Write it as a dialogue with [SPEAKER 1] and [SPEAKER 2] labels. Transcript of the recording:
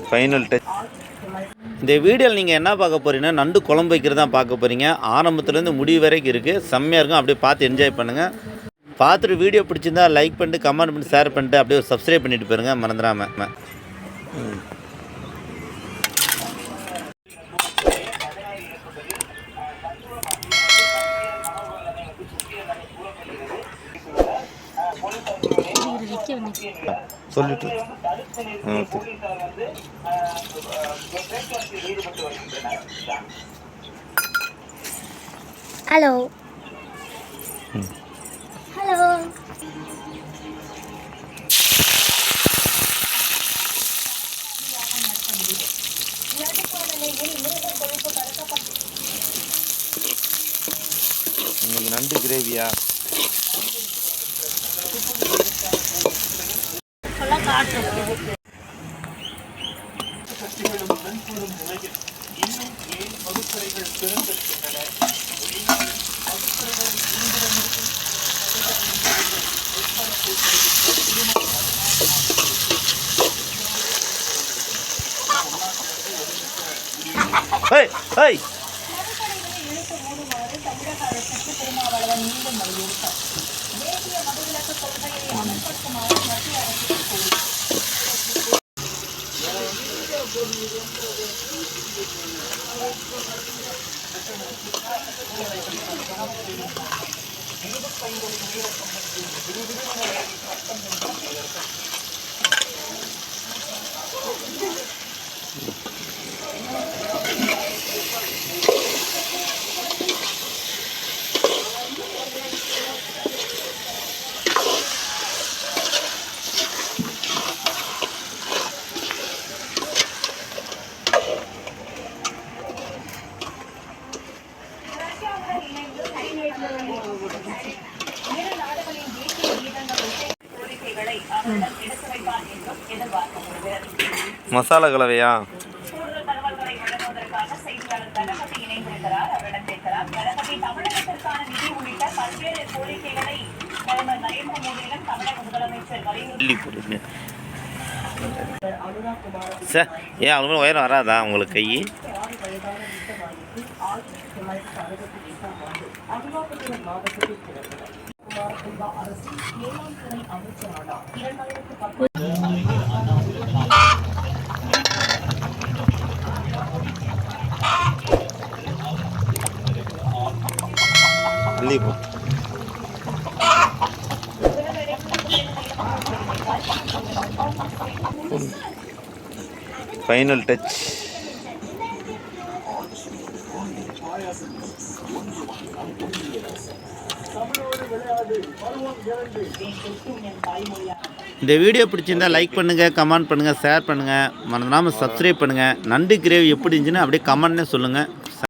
[SPEAKER 1] Final touch. இந்த வீடியோவில் நீங்கள் என்ன பார்க்க போகிறீங்கன்னா நண்டு குழம்பு வைக்கிறது தான் பார்க்க போகிறீங்க. ஆரம்பத்துலேருந்து முடிவு வரைக்கும் இருக்குது. செம்மையாக இருக்கும். அப்படியே பார்த்து என்ஜாய் பண்ணுங்கள். பார்த்துட்டு வீடியோ பிடிச்சிருந்தா லைக் பண்ணிட்டு கமெண்ட் பண்ணி ஷேர் பண்ணிட்டு அப்படியே ஒரு சப்ஸ்கிரைப் பண்ணிட்டு போயிருங்க மறந்துடாமல். சொல்லிட்டு
[SPEAKER 2] ஹலோ ஹலோ.
[SPEAKER 1] உங்களுக்கு நண்டு கிரேவியா? Hey, hey. மசாலா கலவையா? சார் ஏன் அவ்வளோ உயரம் வராதா உங்களுக்கு கை? Final touch. இந்த வீடியோ பிடிச்சிருந்தால் லைக் பண்ணுங்கள், கமெண்ட் பண்ணுங்கள், ஷேர் பண்ணுங்கள், மறந்துடாமல் சப்ஸ்கிரைப் பண்ணுங்கள். நண்டு கிரேவி எப்படி இருந்துச்சுன்னு அப்படியே கமெண்ட்னே சொல்லுங்கள்.